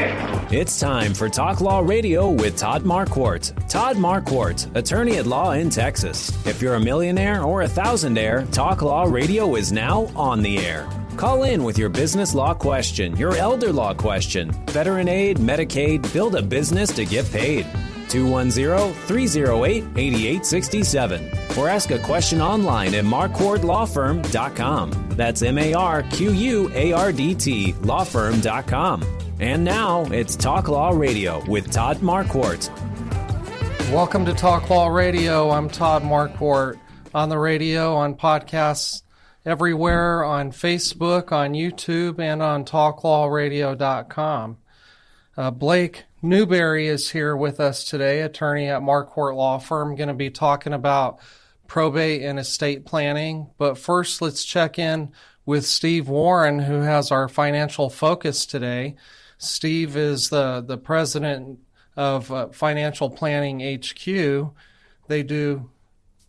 It's time for Talk Law Radio with Todd Marquardt. Todd Marquardt, attorney at law in Texas. If you're a millionaire or a thousandaire, Talk Law Radio is now on the air. Call in with your business law question, your elder law question, veteran aid, Medicaid, build a business to get paid. 210-308-8867. Or ask a question online at marquardtlawfirm.com. That's MARQUARDT lawfirm.com. And now it's Talk Law Radio with Todd Marquardt. Welcome to Talk Law Radio. I'm Todd Marquardt. On the radio, on podcasts, everywhere, on Facebook, on YouTube, and on talklawradio.com. Blake Newberry is here with us today, attorney at Marquardt Law Firm, going to be talking about probate and estate planning. But first, let's check in with Steve Warren, who has our financial focus today. Steve is the president of Financial Planning HQ. They do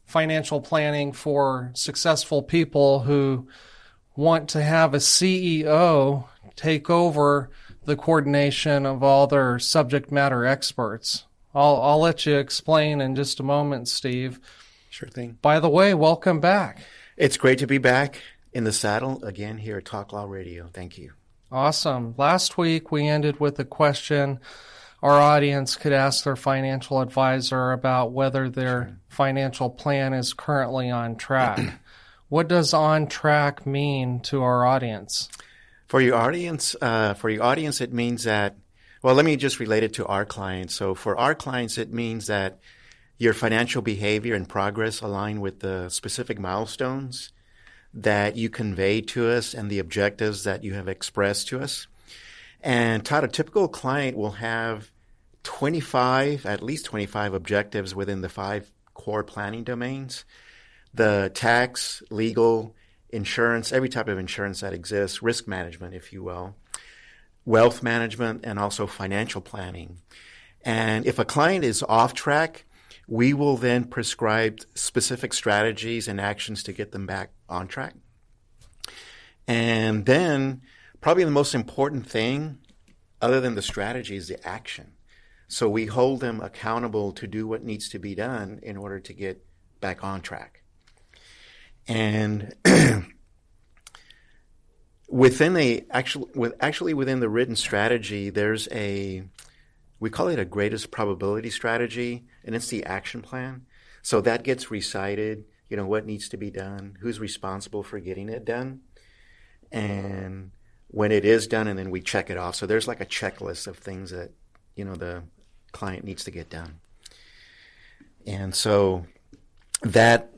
financial planning for successful people who want to have a CEO take over the coordination of all their subject matter experts. I'll let you explain in just a moment, Steve. Sure thing. By the way, welcome back. It's great to be back in the saddle again here at Talk Law Radio. Thank you. Awesome. Last week, we ended with a question our audience could ask their financial advisor about whether their financial plan is currently on track. What does on track mean to our audience? For your audience, it means that, well, let me just relate it to our clients. So for our clients, it means that your financial behavior and progress align with the specific milestones that you convey to us and the objectives that you have expressed to us. And Todd, a typical client will have at least 25 objectives within the 5 core planning domains: the tax, legal, insurance, every type of insurance that exists, risk management, if you will, wealth management, and also financial planning. And if a client is off track, we will then prescribe specific strategies and actions to get them back on track. And then probably the most important thing, other than the strategy, is the action. So we hold them accountable to do what needs to be done in order to get back on track. And within within the written strategy, there's we call it a greatest probability strategy, and it's the action plan. So that gets recited, what needs to be done, who's responsible for getting it done, and when it is done, and then we check it off. So there's like a checklist of things that, the client needs to get done. And so that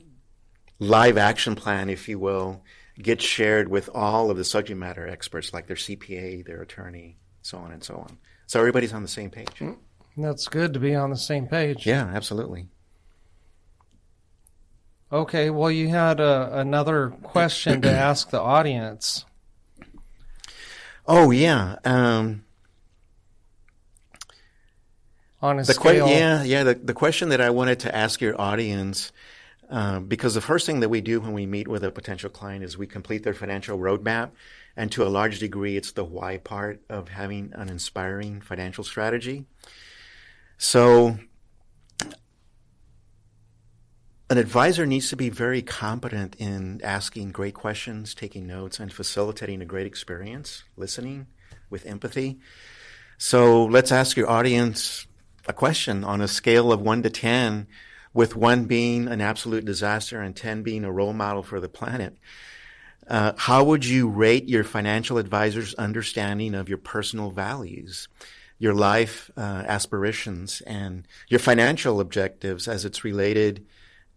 live action plan, if you will, gets shared with all of the subject matter experts, like their CPA, their attorney, so on and so on. So everybody's on the same page. That's good to be on the same page. Yeah, absolutely. Okay, well, you had another question to ask the audience. Oh, yeah. On a scale. The question that I wanted to ask your audience, because the first thing that we do when we meet with a potential client is we complete their financial roadmap. And to a large degree, it's the why part of having an inspiring financial strategy. So an advisor needs to be very competent in asking great questions, taking notes, and facilitating a great experience, listening with empathy. So let's ask your audience a question on a scale of 1 to 10, with 1 being an absolute disaster and 10 being a role model for the planet. How would you rate your financial advisor's understanding of your personal values, your life aspirations, and your financial objectives as it's related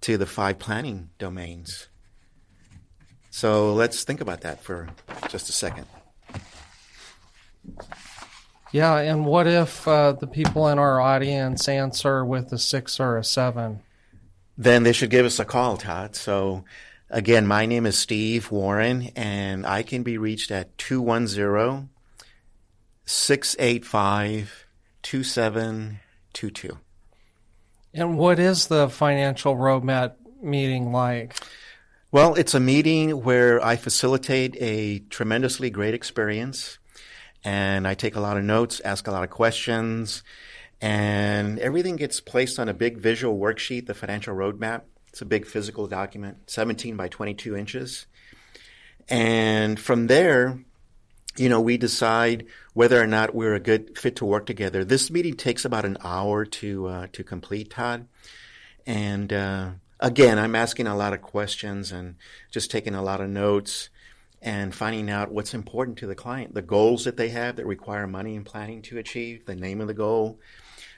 to the 5 planning domains? So let's think about that for just a second. Yeah, and what if the people in our audience answer with a 6 or a 7? Then they should give us a call, Todd. So again, my name is Steve Warren, and I can be reached at 210-685-2722. And what is the financial roadmap meeting like? Well, it's a meeting where I facilitate a tremendously great experience, and I take a lot of notes, ask a lot of questions, and everything gets placed on a big visual worksheet, the financial roadmap. It's a big physical document, 17 by 22 inches. And from there, we decide whether or not we're a good fit to work together. This meeting takes about an hour to complete, Todd. And again, I'm asking a lot of questions and just taking a lot of notes and finding out what's important to the client, the goals that they have that require money and planning to achieve, the name of the goal,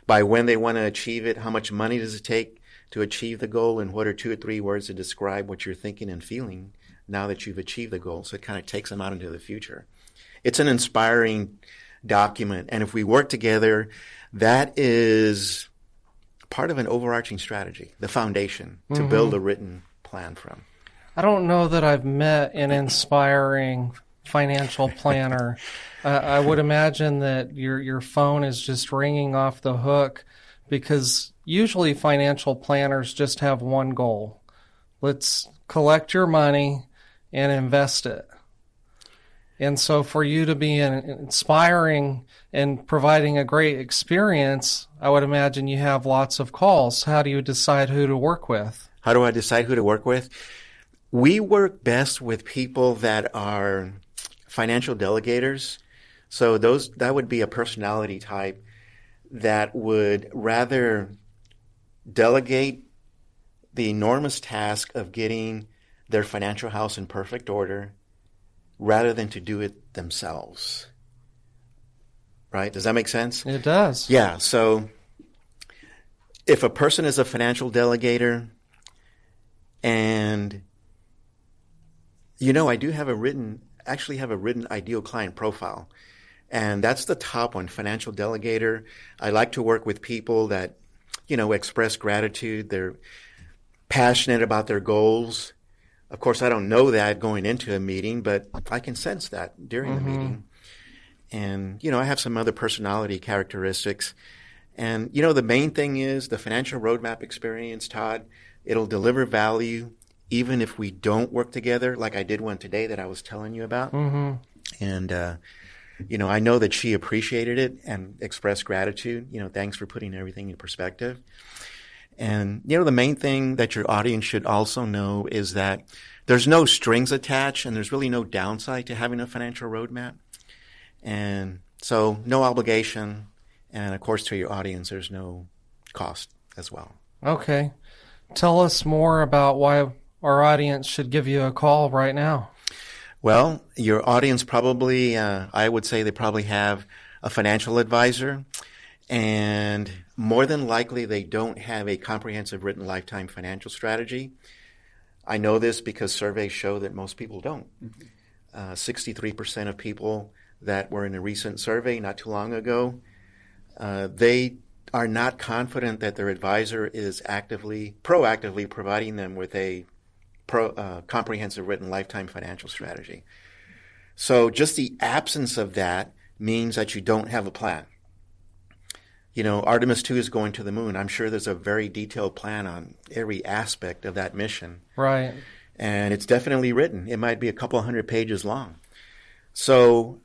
by when they want to achieve it, how much money does it take to achieve the goal, and what are 2 or 3 words to describe what you're thinking and feeling now that you've achieved the goal. So it kind of takes them out into the future. It's an inspiring document, and if we work together, that is part of an overarching strategy, the foundation to build a written plan from. I don't know that I've met an inspiring financial planner. I would imagine that your phone is just ringing off the hook, because usually financial planners just have one goal. Let's collect your money and invest it. And so for you to be inspiring and providing a great experience, I would imagine you have lots of calls. How do you decide who to work with? How do I decide who to work with? We work best with people that are financial delegators. So that would be a personality type that would rather delegate the enormous task of getting their financial house in perfect order rather than to do it themselves. Right? Does that make sense? It does. Yeah. So if a person is a financial delegator, and I do have a written ideal client profile. And that's the top one, financial delegator. I like to work with people that, express gratitude. They're passionate about their goals. Of course, I don't know that going into a meeting, but I can sense that during the meeting. And, I have some other personality characteristics. And, the main thing is the financial roadmap experience, Todd. It'll deliver value even if we don't work together, like I did one today that I was telling you about. And, I know that she appreciated it and expressed gratitude. Thanks for putting everything in perspective. And, the main thing that your audience should also know is that there's no strings attached and there's really no downside to having a financial roadmap. And so no obligation. And, of course, to your audience, there's no cost as well. Okay. Tell us more about why our audience should give you a call right now. Well, your audience probably, I would say they probably have a financial advisor, and more than likely they don't have a comprehensive written lifetime financial strategy. I know this because surveys show that most people don't. 63% of people that were in a recent survey not too long ago, they are not confident that their advisor is proactively providing them with a comprehensive written lifetime financial strategy. So just the absence of that means that you don't have a plan. Artemis 2 is going to the moon. I'm sure there's a very detailed plan on every aspect of that mission. Right. And it's definitely written. It might be a couple 100 pages long. So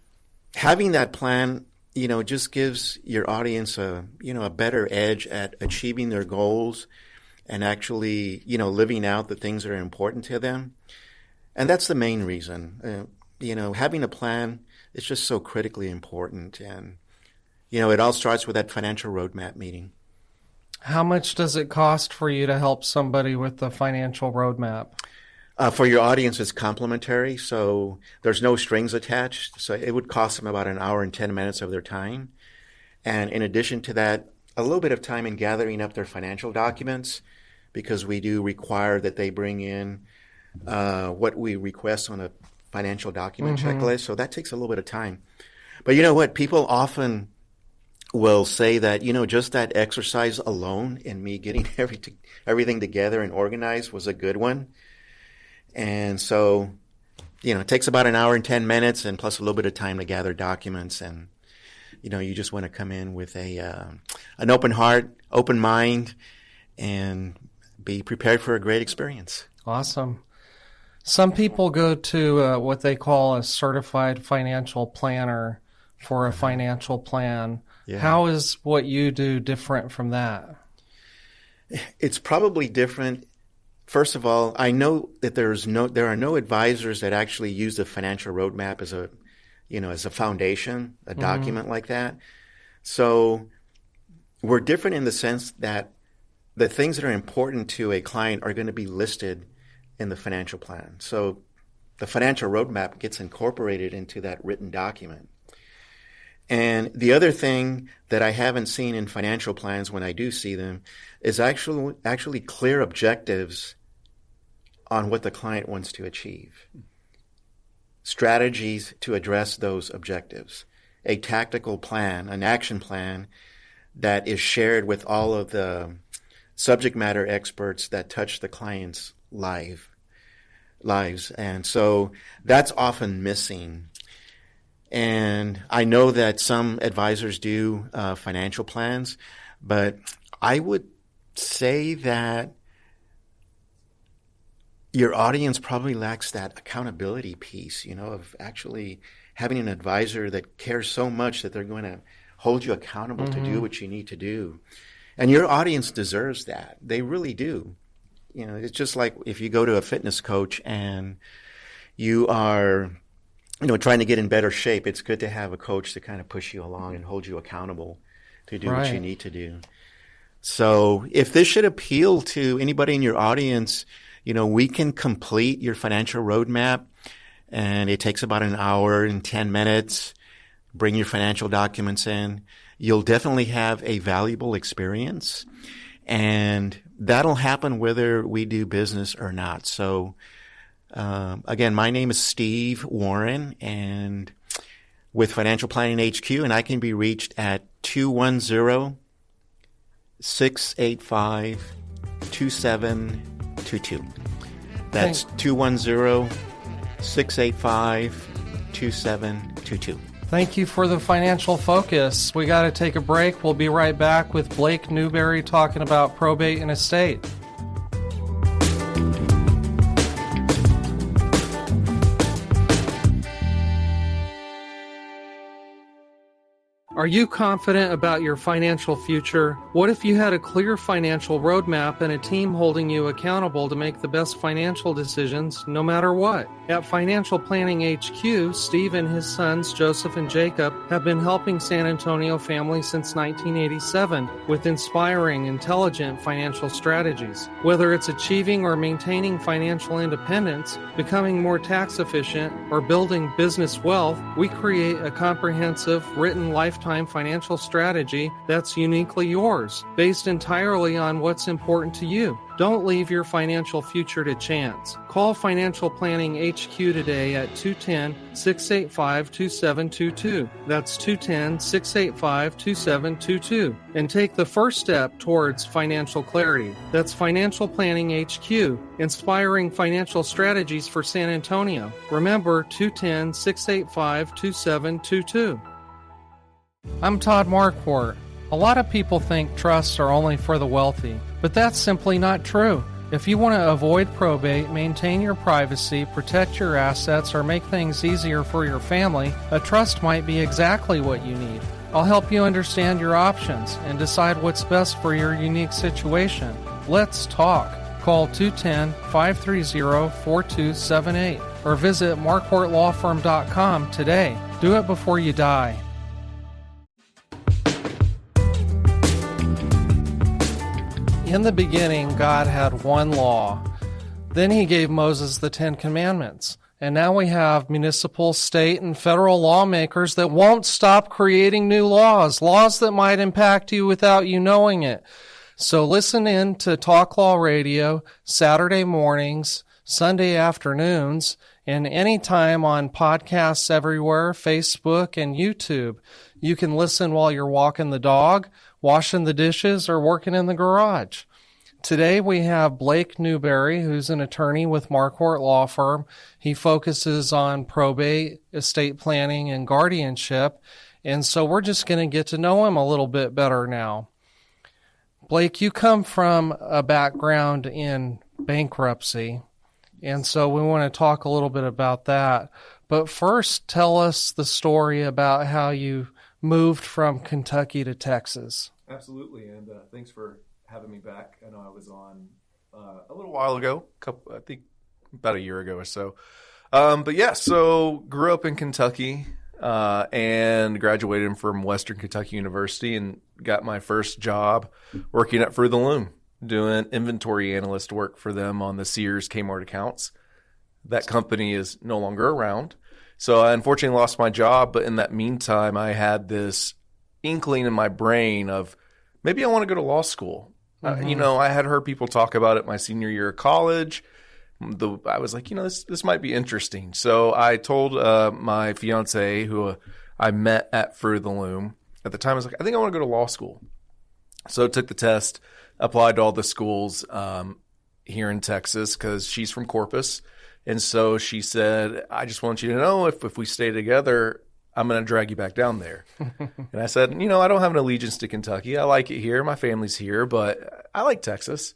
having that plan, just gives your audience a better edge at achieving their goals and actually, living out the things that are important to them. And that's the main reason. Having a plan is just so critically important. And, it all starts with that financial roadmap meeting. How much does it cost for you to help somebody with the financial roadmap? For your audience, it's complimentary, so there's no strings attached. So it would cost them about an hour and 10 minutes of their time. And in addition to that, a little bit of time in gathering up their financial documents, because we do require that they bring in what we request on a financial document checklist. So that takes a little bit of time. But you know what? People often will say that, just that exercise alone in me getting everything together and organized was a good one. And so, it takes about an hour and 10 minutes and plus a little bit of time to gather documents. And, you just want to come in with an open heart, open mind, and be prepared for a great experience. Awesome. Some people go to what they call a certified financial planner for a financial plan. Yeah. How is what you do different from that? It's probably different. First of all, I know that there are no advisors that actually use the financial roadmap as a foundation, a document like that. So we're different in the sense that the things that are important to a client are going to be listed in the financial plan. So the financial roadmap gets incorporated into that written document. And the other thing that I haven't seen in financial plans when I do see them is actually clear objectives on what the client wants to achieve. Strategies to address those objectives. A tactical plan, an action plan that is shared with all of the subject matter experts that touch the client's lives. And so that's often missing. And I know that some advisors do financial plans, but I would say that your audience probably lacks that accountability piece, of actually having an advisor that cares so much that they're going to hold you accountable to do what you need to do. And your audience deserves that. They really do. It's just like if you go to a fitness coach and you are, trying to get in better shape, it's good to have a coach to kind of push you along and hold you accountable to do what you need to do. So if this should appeal to anybody in your audience, we can complete your financial roadmap, and it takes about an hour and 10 minutes. Bring your financial documents in. You'll definitely have a valuable experience, and that'll happen whether we do business or not. So, again, my name is Steve Warren, and with Financial Planning HQ, and I can be reached at 210-685-2722. That's 210-685-2722. Thank you for the financial focus. We got to take a break. We'll be right back with Blake Newberry talking about probate and estate. Are you confident about your financial future? What if you had a clear financial roadmap and a team holding you accountable to make the best financial decisions no matter what? At Financial Planning HQ, Steve and his sons, Joseph and Jacob, have been helping San Antonio families since 1987 with inspiring, intelligent financial strategies. Whether it's achieving or maintaining financial independence, becoming more tax efficient, or building business wealth, we create a comprehensive, written lifetime financial strategy that's uniquely yours, based entirely on what's important to you. Don't leave your financial future to chance. Call Financial Planning HQ today at 210-685-2722. That's 210-685-2722. And take the first step towards financial clarity. That's Financial Planning HQ, inspiring financial strategies for San Antonio. Remember, 210-685-2722. I'm Todd Marquardt. A lot of people think trusts are only for the wealthy, but that's simply not true. If you want to avoid probate, maintain your privacy, protect your assets, or make things easier for your family, a trust might be exactly what you need. I'll help you understand your options and decide what's best for your unique situation. Let's talk. Call 210-530-4278 or visit marquardtlawfirm.com today. Do it before you die. In the beginning, God had one law. Then he gave Moses the 10 Commandments. And now we have municipal, state, and federal lawmakers that won't stop creating new laws that might impact you without you knowing it. So listen in to Talk Law Radio Saturday mornings, Sunday afternoons, and anytime on podcasts everywhere, Facebook and YouTube. You can listen while you're walking the dog, washing the dishes, or working in the garage. Today we have Blake Newberry, who's an attorney with Marquardt Law Firm. He focuses on probate, estate planning, and guardianship. And so we're just going to get to know him a little bit better now. Blake, you come from a background in bankruptcy, and so we want to talk a little bit about that. But first, tell us the story about how you moved from Kentucky to Texas. Absolutely, and thanks for having me back. I know I was on a little while ago, I think about a year ago or so. But yeah, so grew up in Kentucky and graduated from Western Kentucky University and got my first job working at Fruit of the Loom, doing inventory analyst work for them on the Sears Kmart accounts. That company is no longer around. So I unfortunately lost my job, but in that meantime, I had this inkling in my brain of maybe I want to go to law school. Mm-hmm. I had heard people talk about it my senior year of college. I was like, this might be interesting. So I told my fiance, who I met at Fruit of the Loom at the time, I was like, I think I want to go to law school. So I took the test, applied to all the schools here in Texas because she's from Corpus. And so she said, I just want you to know if we stay together, I'm going to drag you back down there. And I said, I don't have an allegiance to Kentucky. I like it here. My family's here, but I like Texas.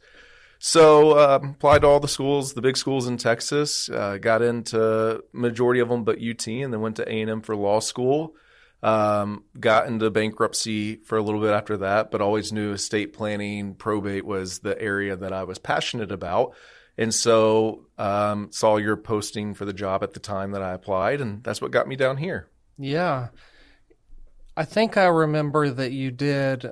So applied to all the schools, the big schools in Texas, got into majority of them but UT, and then went to A&M for law school. Got into bankruptcy for a little bit after that, but always knew estate planning, probate was the area that I was passionate about. And so saw your posting for the job at the time that I applied, and that's what got me down here. Yeah. I think I remember that you did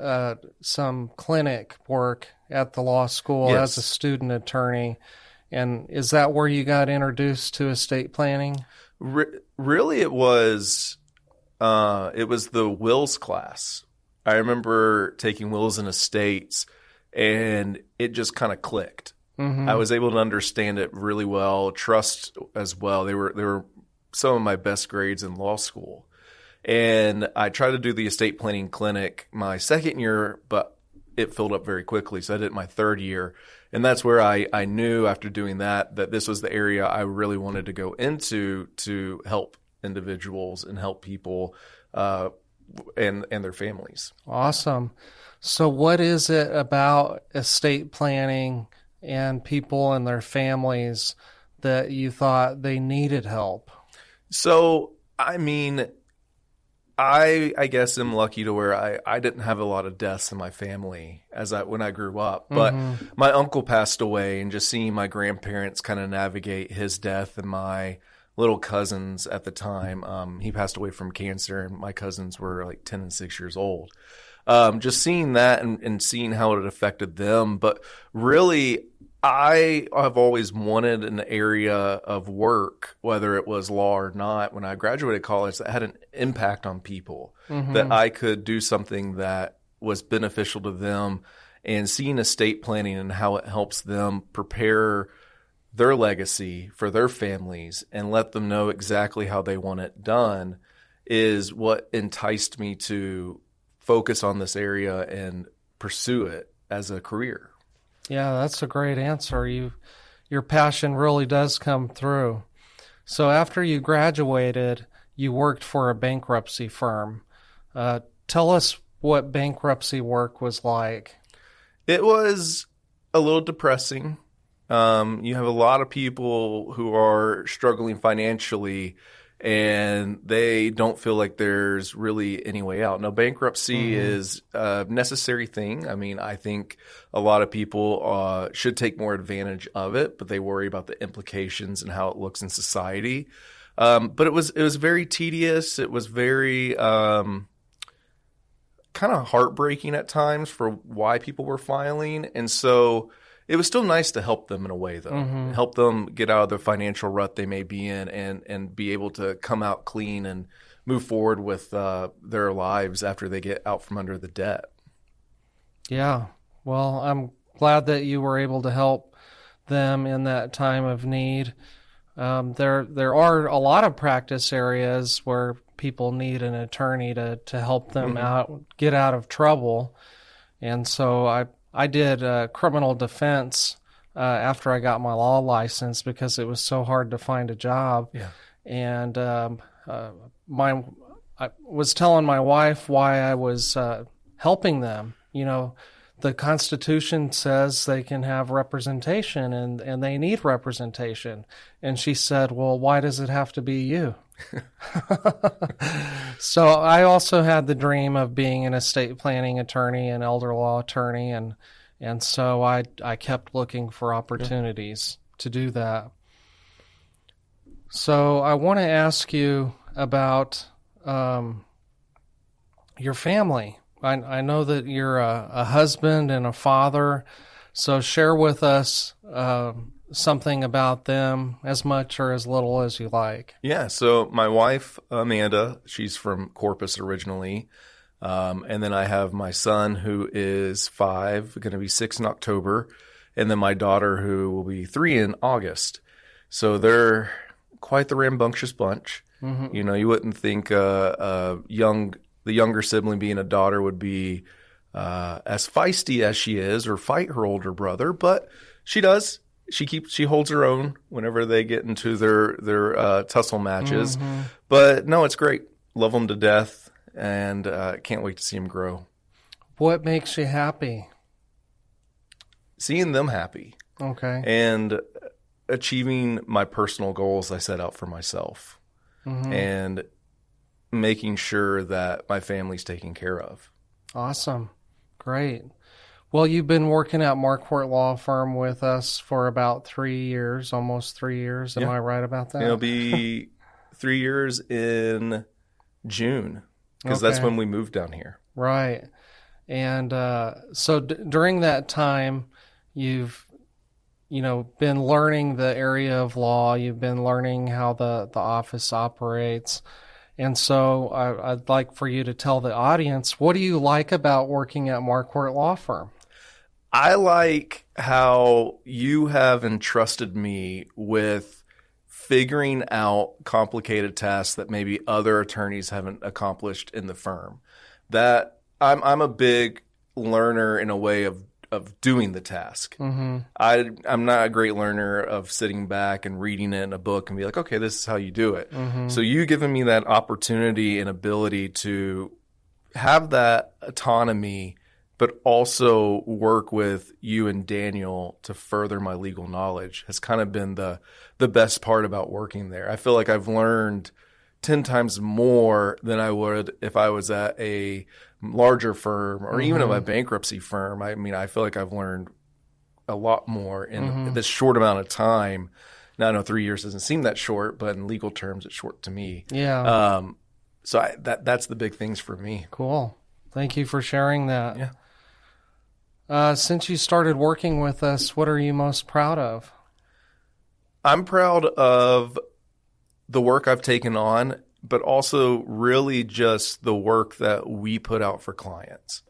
some clinic work at the law school as a student attorney. And is that where you got introduced to estate planning? Really, it was the wills class. I remember taking wills and estates, and it just kind of clicked. Mm-hmm. I was able to understand it really well, trust as well. They were some of my best grades in law school. And I tried to do the estate planning clinic my second year, but it filled up very quickly. So I did it my third year. And that's where I knew after doing that this was the area I really wanted to go into to help individuals and help people and their families. Awesome. So what is it about estate planning and people and their families that you thought they needed help? So, I mean, I guess I'm lucky to where I didn't have a lot of deaths in my family when I grew up. But my uncle passed away, and just seeing my grandparents kind of navigate his death, and my little cousins at the time, he passed away from cancer, and my cousins were like 10 and 6 years old. Just seeing that and seeing how it affected them. But really, I have always wanted an area of work, whether it was law or not, when I graduated college, that had an impact on people, that I could do something that was beneficial to them. And seeing estate planning and how it helps them prepare their legacy for their families and let them know exactly how they want it done is what enticed me to focus on this area and pursue it as a career. Yeah, that's a great answer. Your passion really does come through. So after you graduated, you worked for a bankruptcy firm. Tell us what bankruptcy work was like. It was a little depressing. You have a lot of people who are struggling financially, and they don't feel like there's really any way out. Now, bankruptcy is a necessary thing. I mean, I think a lot of people should take more advantage of it, but they worry about the implications and how it looks in society. But it was very tedious. It was very kind of heartbreaking at times for why people were filing. And so it was still nice to help them in a way, though. Help them get out of the financial rut they may be in and be able to come out clean and move forward with their lives after they get out from under the debt. Yeah. Well, I'm glad that you were able to help them in that time of need. There are a lot of practice areas where people need an attorney to help them get out of trouble. And so I did criminal defense after I got my law license because it was so hard to find a job. Yeah. And I was telling my wife why I was helping them. You know, the Constitution says they can have representation and they need representation. And she said, well, why does it have to be you? So I also had the dream of being an estate planning attorney and elder law attorney. And so I kept looking for opportunities to do that. So I want to ask you about your family. I know that you're a husband and a father, so share with us something about them, as much or as little as you like. Yeah, so my wife, Amanda, she's from Corpus originally, and then I have my son who is 5, going to be 6 in October, and then my daughter who will be 3 in August. So they're quite the rambunctious bunch. Mm-hmm. You know, you wouldn't think the younger sibling being a daughter would be as feisty as she is or fight her older brother, but she does. She holds her own whenever they get into their tussle matches. Mm-hmm. But no, it's great. Love them to death, and can't wait to see them grow. What makes you happy? Seeing them happy. Okay. And achieving my personal goals I set out for myself. Mm-hmm. And making sure that my family's taken care of. Awesome. Great. Well, you've been working at Marquardt Law Firm with us for about 3 years, almost 3 years. Am I right about that? It'll be 3 years in June, because that's when we moved down here. Right. And so during that time, you've been learning the area of law. You've been learning how the office operates. And so I'd like for you to tell the audience, what do you like about working at Marquardt Law Firm? I like how you have entrusted me with figuring out complicated tasks that maybe other attorneys haven't accomplished in the firm. That I'm a big learner in a way of doing the task. Mm-hmm. I'm not a great learner of sitting back and reading it in a book and be like, okay, this is how you do it. Mm-hmm. So you giving me that opportunity and ability to have that autonomy, but also work with you and Daniel to further my legal knowledge has kind of been the best part about working there. I feel like I've learned 10 times more than I would if I was at a larger firm or even at a bankruptcy firm. I mean, I feel like I've learned a lot more in this short amount of time. Now, I know 3 years doesn't seem that short, but in legal terms, it's short to me. Yeah. So that's the big things for me. Cool. Thank you for sharing that. Yeah. Since you started working with us, what are you most proud of? I'm proud of the work I've taken on, but also really just the work that we put out for clients,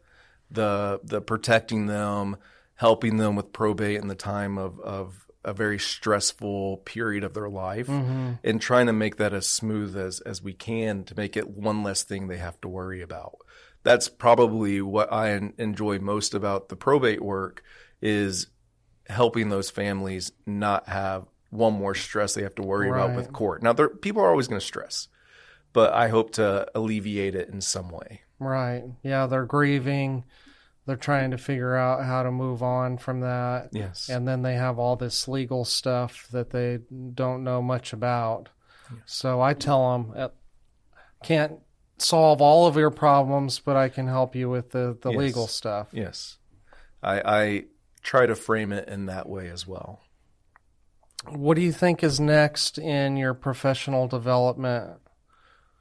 the protecting them, helping them with probate in the time of a very stressful period of their life, and trying to make that as smooth as we can to make it one less thing they have to worry about. That's probably what I enjoy most about the probate work, is helping those families not have one more stress they have to worry about with court. Now, people are always going to stress, but I hope to alleviate it in some way. Right. Yeah, they're grieving. They're trying to figure out how to move on from that. Yes. And then they have all this legal stuff that they don't know much about. Yes. So I tell them, can't solve all of your problems, but I can help you with the Yes. legal stuff. Yes. I try to frame it in that way as well. What do you think is next in your professional development?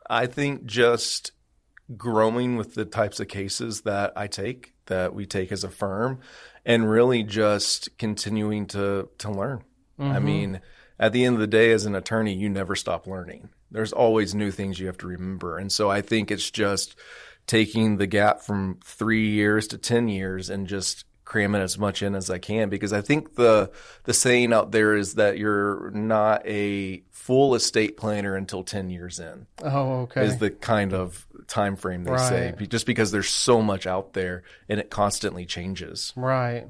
I think just growing with the types of cases that we take as a firm, and really just continuing to learn. I mean, at the end of the day, as an attorney, you never stop learning. There's always new things you have to remember. And so I think it's just taking the gap from 3 years to 10 years and just cramming as much in as I can, because I think the saying out there is that you're not a full estate planner until 10 years in. Oh, okay. Is the kind of time frame they say, just because there's so much out there and it constantly changes. Right.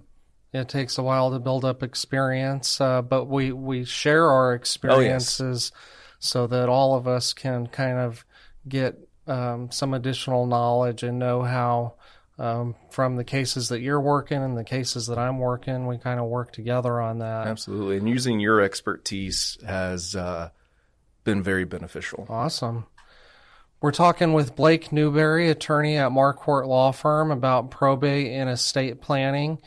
It takes a while to build up experience, but we share our experiences so that all of us can kind of get some additional knowledge and know how from the cases that you're working and the cases that I'm working. We kind of work together on that. Absolutely. And using your expertise has been very beneficial. Awesome. We're talking with Blake Newberry, attorney at Marquardt Law Firm, about probate and estate planning.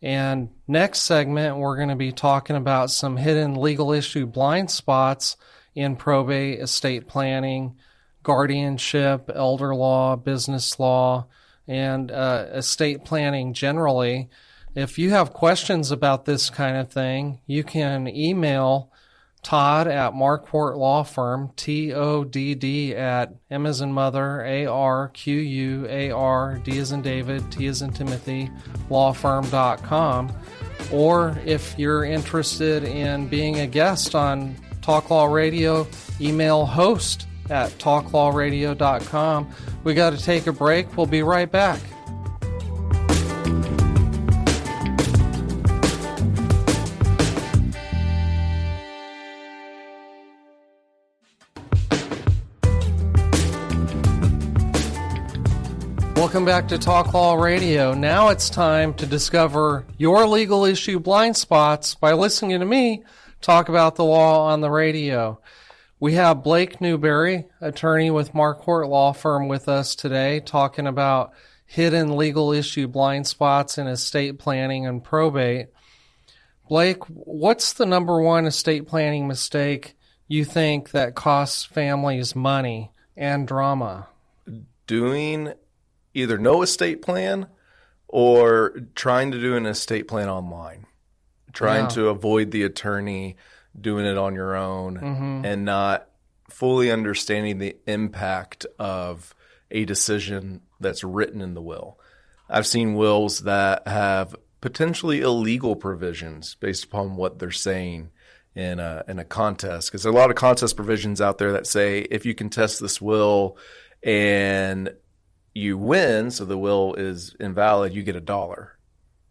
And next segment, we're going to be talking about some hidden legal issue blind spots in probate, estate planning, guardianship, elder law, business law, and estate planning generally. If you have questions about this kind of thing, you can email Todd at Marquardt Law Firm, TODD at M as in mother, ARQUAR, D as in David, T as in Timothy, lawfirm.com. Or if you're interested in being a guest on Talk Law Radio, email host at talklawradio.com. We got to take a break. We'll be right back. Welcome back to Talk Law Radio. Now it's time to discover your legal issue blind spots by listening to me talk about the law on the radio. We have Blake Newberry, attorney with Marquardt Law Firm, with us today talking about hidden legal issue blind spots in estate planning and probate. Blake, what's the number one estate planning mistake you think that costs families money and drama? Doing either no estate plan or trying to do an estate plan online, trying to avoid the attorney, doing it on your own, and not fully understanding the impact of a decision that's written in the will. I've seen wills that have potentially illegal provisions based upon what they're saying in a contest, because there are a lot of contest provisions out there that say if you contest this will and you win, so the will is invalid, you get $1.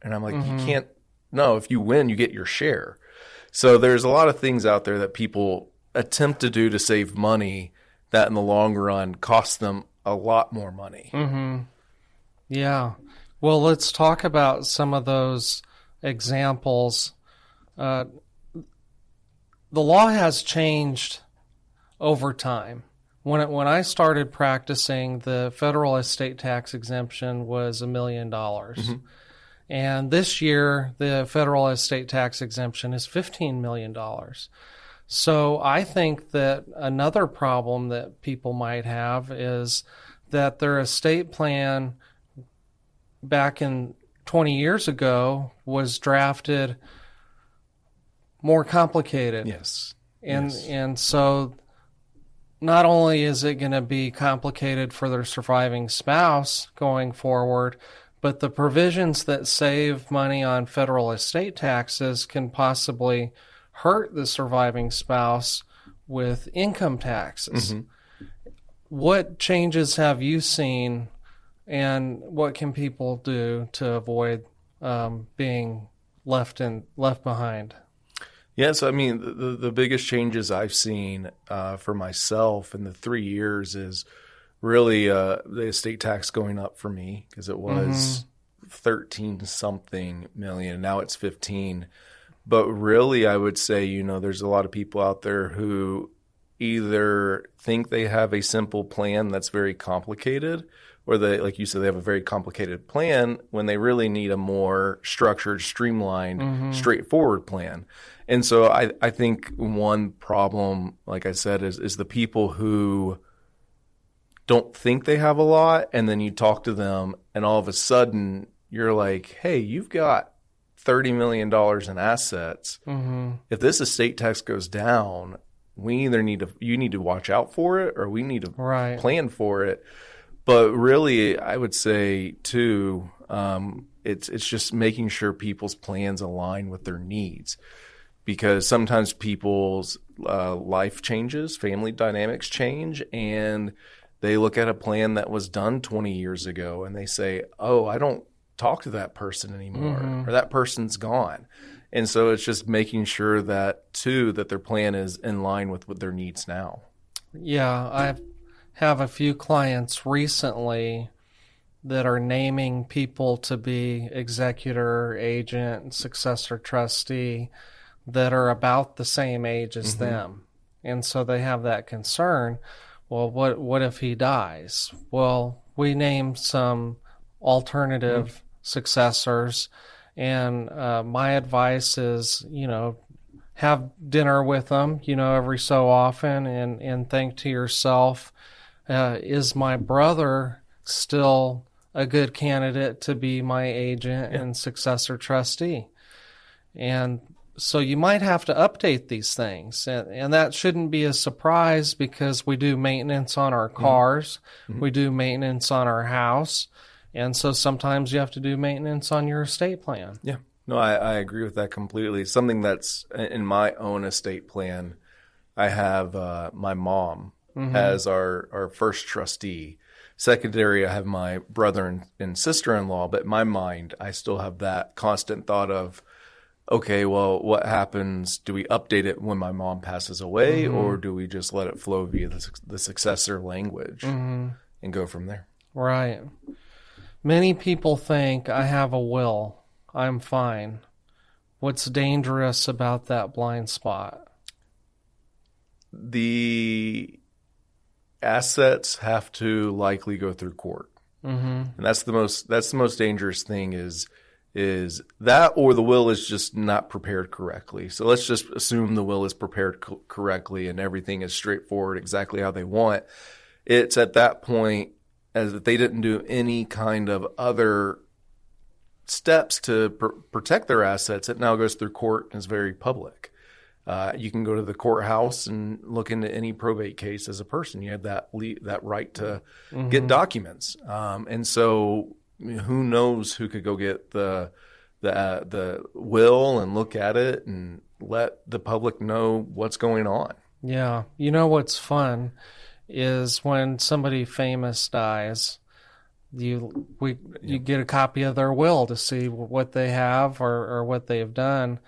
And I'm like, you can't, no, if you win, you get your share. So there's a lot of things out there that people attempt to do to save money that in the long run cost them a lot more money. Yeah. Well, let's talk about some of those examples. The law has changed over time. When I started practicing, the federal estate tax exemption was $1 million. And this year, the federal estate tax exemption is $15 million. So I think that another problem that people might have is that their estate plan back in 20 years ago was drafted more complicated. Yes. And so not only is it going to be complicated for their surviving spouse going forward, but the provisions that save money on federal estate taxes can possibly hurt the surviving spouse with income taxes. What changes have you seen, and what can people do to avoid being left behind? Yes, I mean, the biggest changes I've seen for myself in the 3 years is really the estate tax going up for me, because it was 13-something million. Now it's 15. But really, I would say, there's a lot of people out there who either think they have a simple plan that's very complicated, or they, like you said, they have a very complicated plan when they really need a more structured, streamlined, straightforward plan. And so I think one problem, like I said, is the people who don't think they have a lot, and then you talk to them, and all of a sudden you're like, hey, you've got $30 million in assets. If this estate tax goes down, we either you need to watch out for it, or we need to plan for it. But really, I would say too, it's just making sure people's plans align with their needs. Because sometimes people's life changes, family dynamics change, and they look at a plan that was done 20 years ago and they say, oh, I don't talk to that person anymore, or that person's gone. And so it's just making sure that, too, that their plan is in line with what their needs now. Yeah, I have a few clients recently that are naming people to be executor, agent, successor trustee that are about the same age as them. And so they have that concern. Well, what if he dies? Well, we name some alternative successors. And my advice is, have dinner with them, every so often and think to yourself, is my brother still a good candidate to be my agent and successor trustee? And so you might have to update these things. And that shouldn't be a surprise because we do maintenance on our cars. We do maintenance on our house. And so sometimes you have to do maintenance on your estate plan. Yeah. No, I agree with that completely. Something that's in my own estate plan, I have my mom as our first trustee. Secondary, I have my brother and sister-in-law. But in my mind, I still have that constant thought of, okay, well, what happens? Do we update it when my mom passes away, or do we just let it flow via the successor language and go from there? Right. Many people think, I have a will, I'm fine. What's dangerous about that blind spot? The assets have to likely go through court, and that's the most dangerous thing is that, or the will is just not prepared correctly. So let's just assume the will is prepared correctly and everything is straightforward, exactly how they want. It's at that point as that they didn't do any kind of other steps to protect their assets. It now goes through court and is very public. You can go to the courthouse and look into any probate case as a person. You have that right to get documents. And so who knows who could go get the will and look at it and let the public know what's going on. Yeah. You know what's fun is when somebody famous dies, you get a copy of their will to see what they have or what they have done.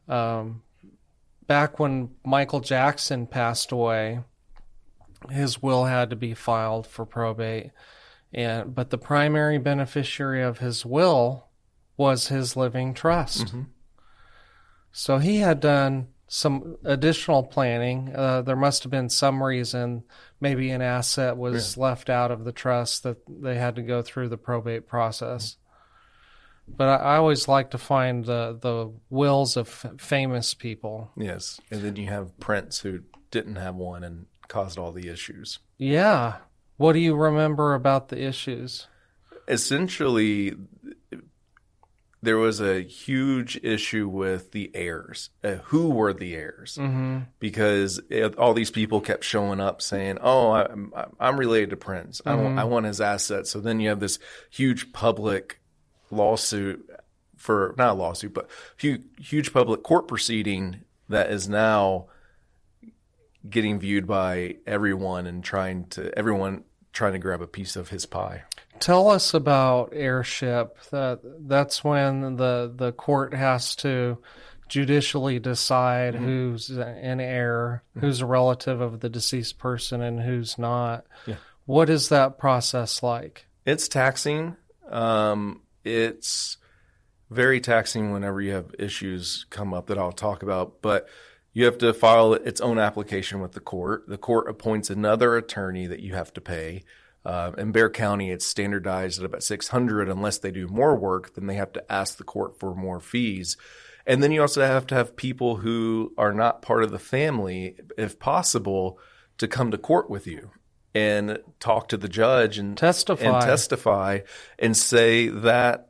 Back when Michael Jackson passed away, his will had to be filed for probate. But the primary beneficiary of his will was his living trust. So he had done some additional planning. There must have been some reason, maybe an asset was left out of the trust that they had to go through the probate process. But I always like to find the wills of famous people. Yes, and then you have Prince who didn't have one and caused all the issues. Yeah. What do you remember about the issues? Essentially, there was a huge issue with the heirs. Who were the heirs? Because all these people kept showing up saying, "Oh, I'm related to Prince. I want his assets." So then you have this huge public lawsuit not a lawsuit, but huge public court proceeding that is now getting viewed by everyone and trying to grab a piece of his pie. Tell us about heirship. That's when the court has to judicially decide who's an heir, who's a relative of the deceased person, and who's not. Yeah. What is that process like? It's taxing. It's very taxing whenever you have issues come up that I'll talk about, but you have to file its own application with the court. The court appoints another attorney that you have to pay. In Bexar County, it's standardized at about $600. Unless they do more work, then they have to ask the court for more fees. And then you also have to have people who are not part of the family, if possible, to come to court with you and talk to the judge and testify and say that,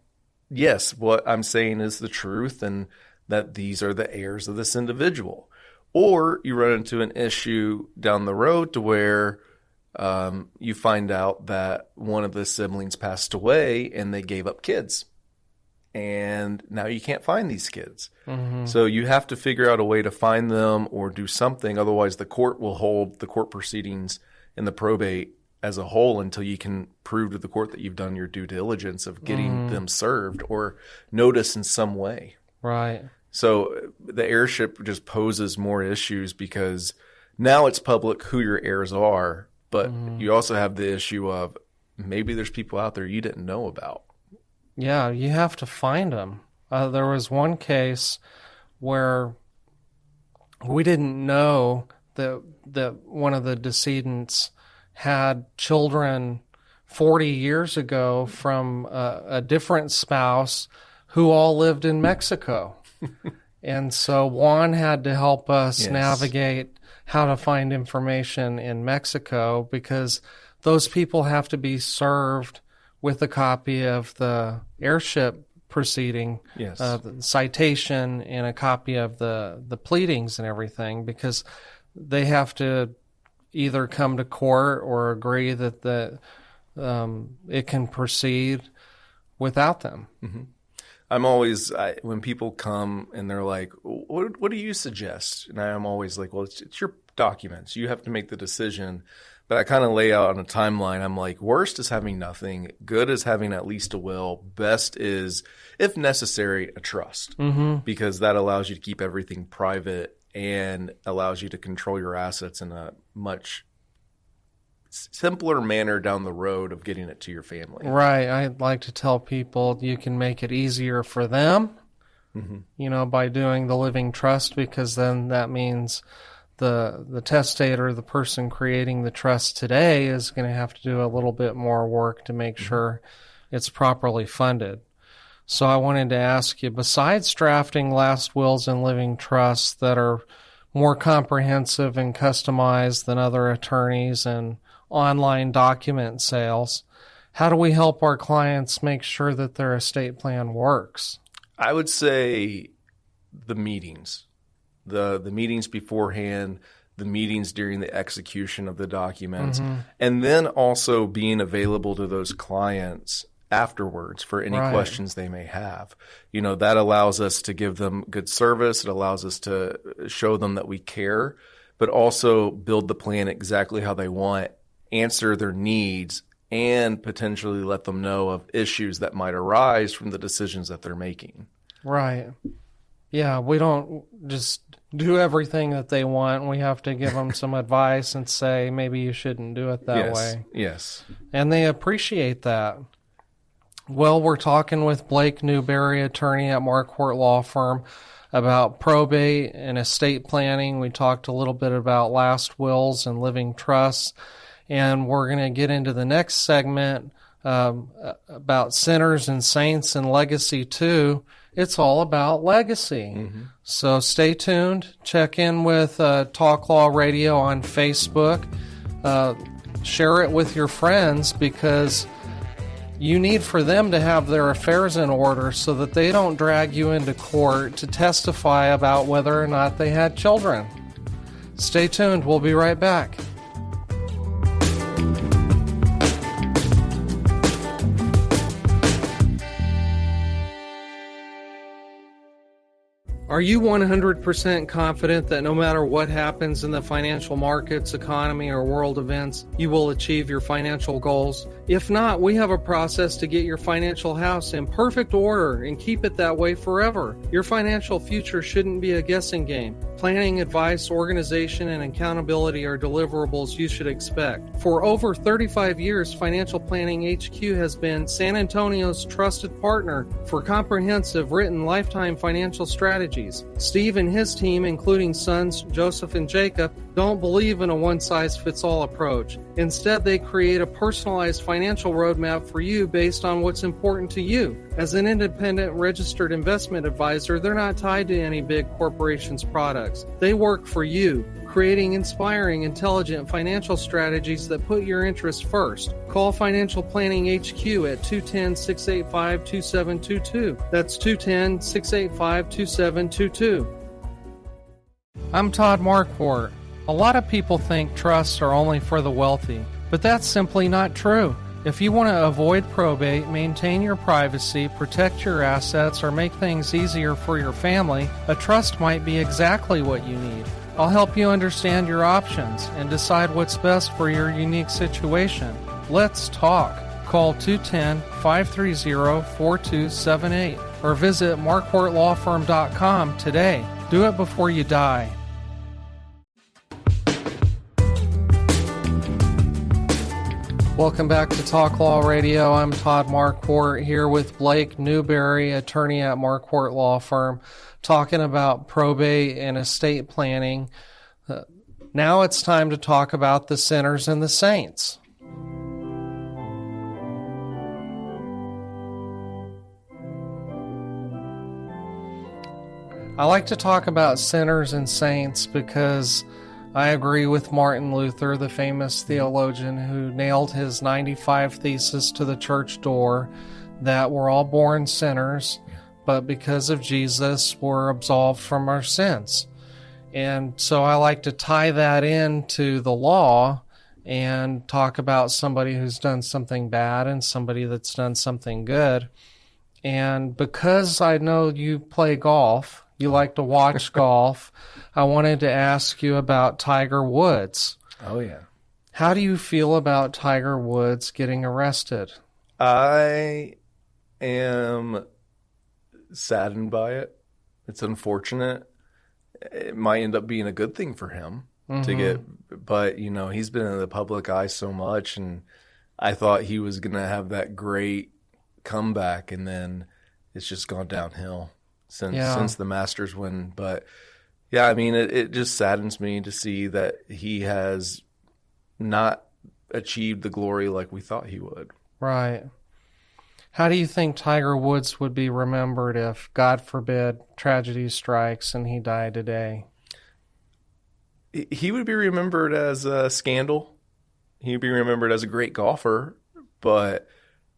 yes, what I'm saying is the truth and that these are the heirs of this individual. Or you run into an issue down the road to where you find out that one of the siblings passed away and they gave up kids. And now you can't find these kids. So you have to figure out a way to find them or do something. Otherwise, the court will hold the court proceedings in the probate as a whole until you can prove to the court that you've done your due diligence of getting them served or notice in some way. Right. So the heirship just poses more issues because now it's public who your heirs are, but you also have the issue of maybe there's people out there you didn't know about. Yeah, you have to find them. There was one case where we didn't know that one of the decedents had children 40 years ago from a different spouse who all lived in Mexico. And so Juan had to help us navigate how to find information in Mexico, because those people have to be served with a copy of the heirship proceeding, the citation, and a copy of the pleadings and everything, because they have to either come to court or agree that it can proceed without them. Mm-hmm. I'm always, when people come and they're like, what do you suggest? And I'm always like, well, it's your documents. You have to make the decision. But I kind of lay out on a timeline. I'm like, worst is having nothing. Good is having at least a will. Best is, if necessary, a trust. Mm-hmm. Because that allows you to keep everything private and allows you to control your assets in a much simpler manner down the road of getting it to your family. Right. I'd like to tell people you can make it easier for them, by doing the living trust, because then that means the testator, the person creating the trust today, is going to have to do a little bit more work to make sure it's properly funded. So I wanted to ask you, besides drafting last wills and living trusts that are more comprehensive and customized than other attorneys and online document sales, how do we help our clients make sure that their estate plan works? I would say the meetings. The meetings beforehand, the meetings during the execution of the documents, and then also being available to those clients afterwards for any questions they may have. That allows us to give them good service. It allows us to show them that we care, but also build the plan exactly how they want, answer their needs, and potentially let them know of issues that might arise from the decisions that they're making. Right. Yeah, we don't just do everything that they want. We have to give them some advice and say, maybe you shouldn't do it that way. Yes. And they appreciate that. Well, we're talking with Blake Newberry, attorney at Marquardt Law Firm, about probate and estate planning. We talked a little bit about last wills and living trusts. And we're going to get into the next segment about sinners and saints and legacy too. It's all about legacy. Mm-hmm. So stay tuned. Check in with Talk Law Radio on Facebook. Share it with your friends, because you need for them to have their affairs in order so that they don't drag you into court to testify about whether or not they had children. Stay tuned. We'll be right back. Are you 100% confident that no matter what happens in the financial markets, economy, or world events, you will achieve your financial goals? If not, we have a process to get your financial house in perfect order and keep it that way forever. Your financial future shouldn't be a guessing game. Planning, advice, organization, and accountability are deliverables you should expect. For over 35 years, Financial Planning HQ has been San Antonio's trusted partner for comprehensive written lifetime financial strategies. Steve and his team, including sons Joseph and Jacob, don't believe in a one-size-fits-all approach. Instead, they create a personalized financial roadmap for you based on what's important to you. As an independent registered investment advisor, they're not tied to any big corporation's products. They work for you, creating inspiring, intelligent financial strategies that put your interests first. Call Financial Planning HQ at 210-685-2722. That's 210-685-2722. I'm Todd Marquardt. A lot of people think trusts are only for the wealthy, but that's simply not true. If you want to avoid probate, maintain your privacy, protect your assets, or make things easier for your family, a trust might be exactly what you need. I'll help you understand your options and decide what's best for your unique situation. Let's talk. Call 210-530-4278 or visit marquardtlawfirm.com today. Do it before you die. Welcome back to Talk Law Radio. I'm Todd Marquardt here with Blake Newberry, attorney at Marquardt Law Firm, talking about probate and estate planning. Now it's time to talk about the sinners and the saints. I like to talk about sinners and saints because I agree with Martin Luther, the famous theologian who nailed his 95 thesis to the church door, that we're all born sinners, but because of Jesus, we're absolved from our sins. And so I like to tie that into the law and talk about somebody who's done something bad and somebody that's done something good. And because I know you play golf, you like to watch golf, I wanted to ask you about Tiger Woods. Oh, yeah. How do you feel about Tiger Woods getting arrested? I am saddened by it. It's unfortunate. It might end up being a good thing for him to get, but, you know, he's been in the public eye so much, and I thought he was going to have that great comeback, and then it's just gone downhill since the Masters win. But yeah, I mean, it just saddens me to see that he has not achieved the glory like we thought he would. Right. How do you think Tiger Woods would be remembered if, God forbid, tragedy strikes and he died today? He would be remembered as a scandal. He would be remembered as a great golfer, but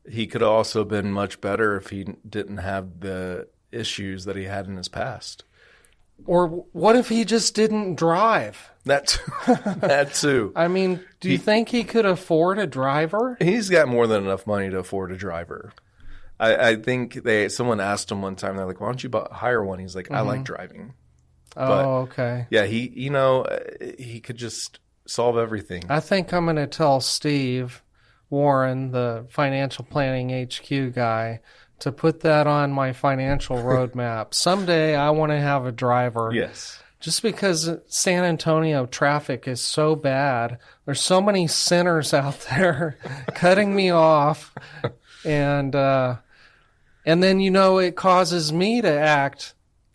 he could have also been much better if he didn't have the issues that he had in his past. Or what if he just didn't drive? That too. I mean, do you think he could afford a driver? He's got more than enough money to afford a driver. I think someone asked him one time, they're like, why don't you hire one? He's like, I like driving. Okay. Yeah, he could just solve everything. I think I'm going to tell Steve Warren, the financial planning HQ guy, to put that on my financial roadmap. Someday I want to have a driver. Yes. Just because San Antonio traffic is so bad. There's so many sinners out there cutting me off. And then, it causes me to act.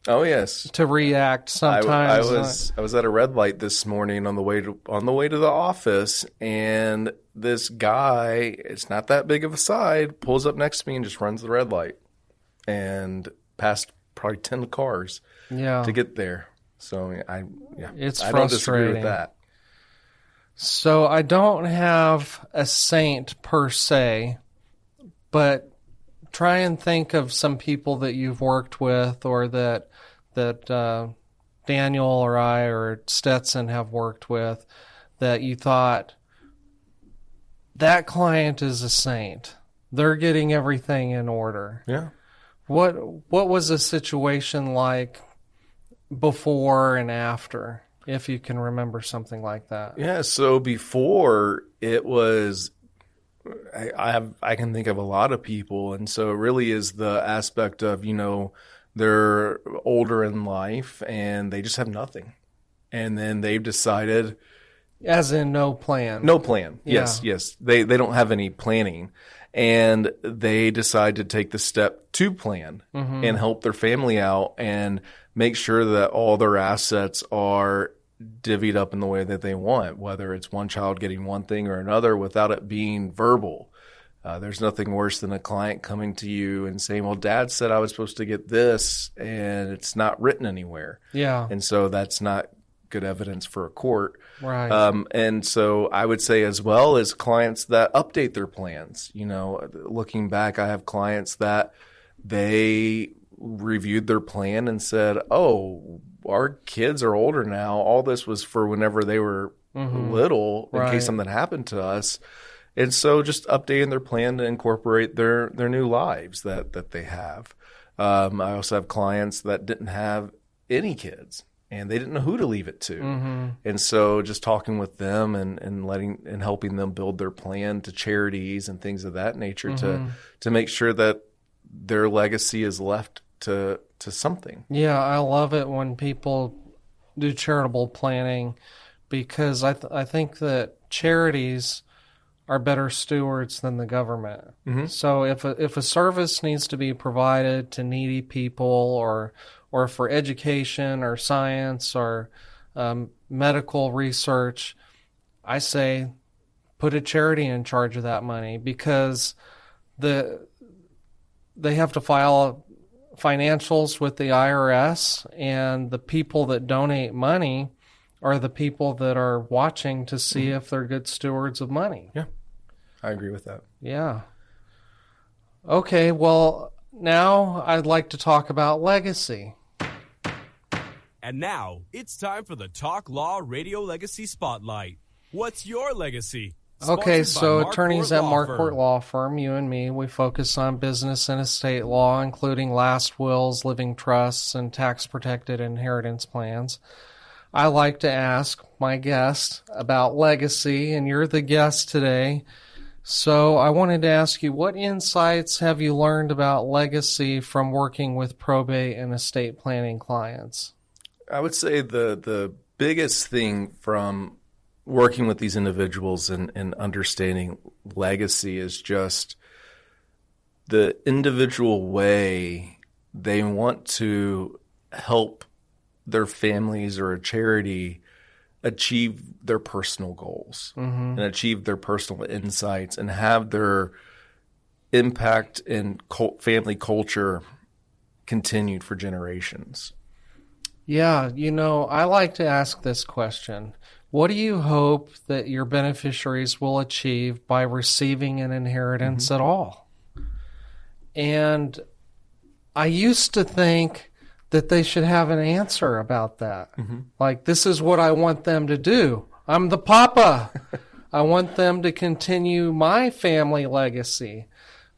Oh, yes. To react sometimes. I was at a red light this morning on the way to the office, and this guy, it's not that big of a side, pulls up next to me and just runs the red light, and passed probably 10 cars to get there. So it's I frustrating. don't disagree with that. So I don't have a saint per se, but try and think of some people that you've worked with, or that Daniel or I or Stetson have worked with, that you thought, that client is a saint. They're getting everything in order. Yeah. What was the situation like before and after, if you can remember something like that? Yeah, so before it was, I can think of a lot of people, and so it really is the aspect of, they're older in life and they just have nothing. And then they've decided... As in no plan. No plan. Yeah. Yes. They don't have any planning. And they decide to take the step to plan and help their family out and make sure that all their assets are divvied up in the way that they want, whether it's one child getting one thing or another without it being verbal. There's nothing worse than a client coming to you and saying, well, Dad said I was supposed to get this, and it's not written anywhere. Yeah. And so that's not good evidence for a court. Right. And so I would say, as well as clients that update their plans, looking back, I have clients that they reviewed their plan and said, oh, our kids are older now. All this was for whenever they were little, in case something happened to us. And so just updating their plan to incorporate their new lives that they have. I also have clients that didn't have any kids, and they didn't know who to leave it to. And so just talking with them and helping them build their plan to charities and things of that nature to make sure that their legacy is left to something. Yeah, I love it when people do charitable planning, because I think that charities are better stewards than the government. So if a service needs to be provided to needy people or for education or science or medical research, I say put a charity in charge of that money, because they have to file financials with the IRS, and the people that donate money are the people that are watching to see if they're good stewards of money. Yeah, I agree with that. Yeah. Okay, well, now I'd like to talk about legacy. And now it's time for the Talk Law Radio Legacy Spotlight. What's your legacy? Okay, so Sponsored by attorneys at Marquardt Marquardt Law Firm, you and me, we focus on business and estate law, including last wills, living trusts, and tax-protected inheritance plans. I like to ask my guest about legacy, and you're the guest today. So I wanted to ask you, what insights have you learned about legacy from working with probate and estate planning clients? I would say the biggest thing from working with these individuals and understanding legacy is just the individual way they want to help their families or a charity achieve their personal goals and achieve their personal insights and have their impact in family culture continued for generations. Yeah, I like to ask this question. What do you hope that your beneficiaries will achieve by receiving an inheritance at all? And I used to think that they should have an answer about that. Like, this is what I want them to do. I'm the papa. I want them to continue my family legacy.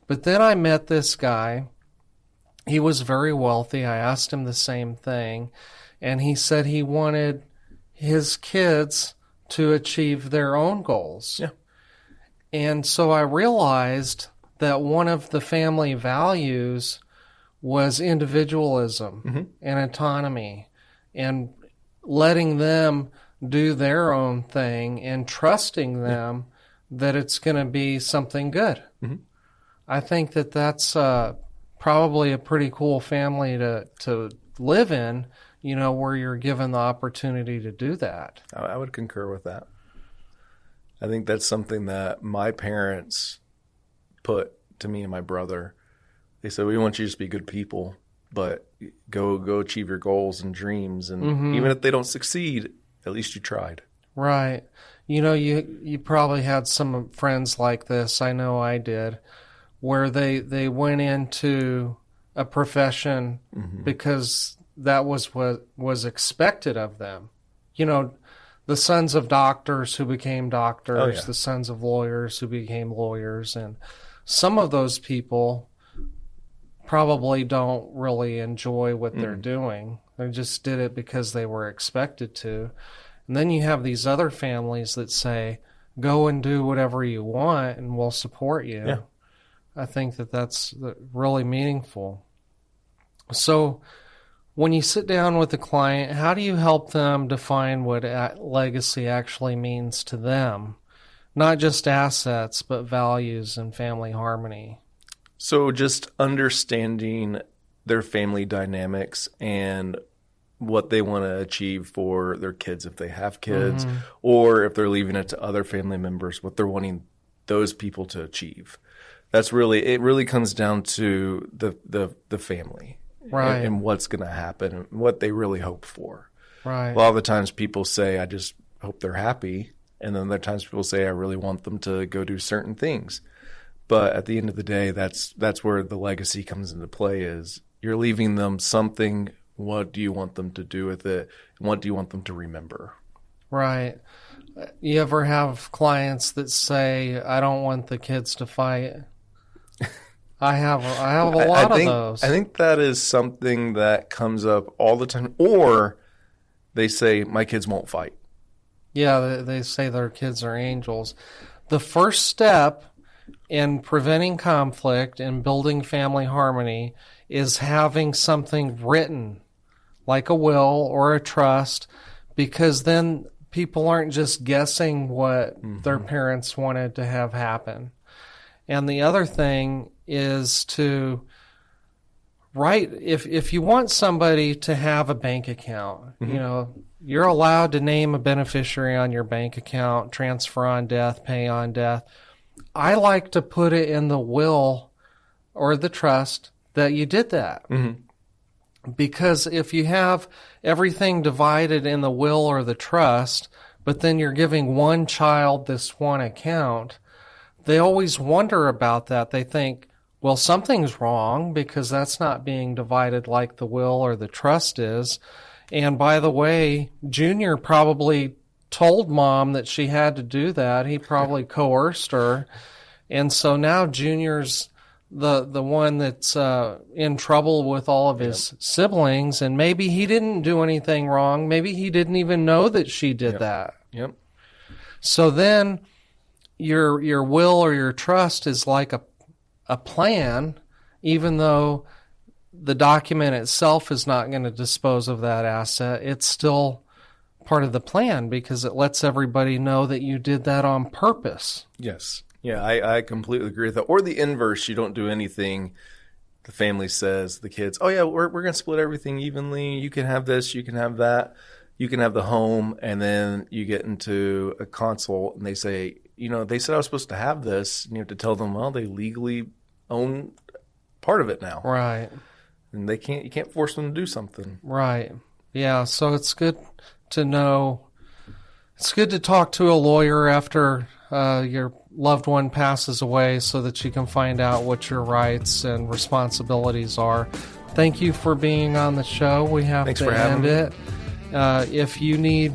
But then I met this guy. He was very wealthy. I asked him the same thing. And he said he wanted his kids to achieve their own goals. Yeah. And so I realized that one of the family values was individualism and autonomy, and letting them do their own thing and trusting them that it's going to be something good. I think that that's probably a pretty cool family to live in, where you're given the opportunity to do that. I would concur with that. I think that's something that my parents put to me and my brother. They said, we want you to just be good people, but go achieve your goals and dreams. And even if they don't succeed, at least you tried. Right. You probably had some friends like this. I know I did, where they went into a profession because that was what was expected of them. The sons of doctors who became doctors, the sons of lawyers who became lawyers. And some of those people probably don't really enjoy what they're doing. They just did it because they were expected to. And then you have these other families that say, go and do whatever you want and we'll support you. Yeah. I think that that's really meaningful. So when you sit down with a client, how do you help them define what legacy actually means to them? Not just assets, but values and family harmony. So just understanding their family dynamics and what they want to achieve for their kids if they have kids, or if they're leaving it to other family members, what they're wanting those people to achieve. It really comes down to the family, right, and what's going to happen and what they really hope for. Right. A lot of the times people say, I just hope they're happy. And then other times people say, I really want them to go do certain things. But at the end of the day, that's where the legacy comes into play, is you're leaving them something. What do you want them to do with it? And what do you want them to remember? Right. You ever have clients that say, I don't want the kids to fight? I have a lot of those. I think that is something that comes up all the time. Or they say, my kids won't fight. Yeah, they say their kids are angels. The first step in preventing conflict and building family harmony is having something written, like a will or a trust, because then people aren't just guessing what their parents wanted to have happen. And the other thing is to write, if you want somebody to have a bank account, you know, you're allowed to name a beneficiary on your bank account, transfer on death, pay on death. I like to put it in the will or the trust that you did that. Because if you have everything divided in the will or the trust, but then you're giving one child this one account, they always wonder about that. They think, well, something's wrong because that's not being divided like the will or the trust is. And by the way, Junior probably told Mom that she had to do that. He probably coerced her. And so now Junior's the one that's in trouble with all of his siblings, and maybe he didn't do anything wrong. Maybe he didn't even know that she did that. So then your will or your trust is like a plan, even though the document itself is not going to dispose of that asset. It's still part of the plan because it lets everybody know that you did that on purpose. Yes. Yeah, I completely agree with that. Or the inverse, you don't do anything. The family says, the kids, oh, yeah, we're going to split everything evenly. You can have this, you can have that, you can have the home. And then you get into a consult and they say, you know, they said I was supposed to have this. And you have to tell them, well, they legally own part of it now. Right. And you can't force them to do something. Right. Yeah, so it's good to know. It's good to talk to a lawyer after your loved one passes away so that you can find out what your rights and responsibilities are. Thank you for being on the show. We have to end it. If you need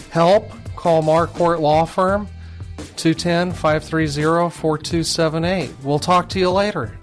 help, call Marquardt Law Firm, 210-530-4278. We'll talk to you later.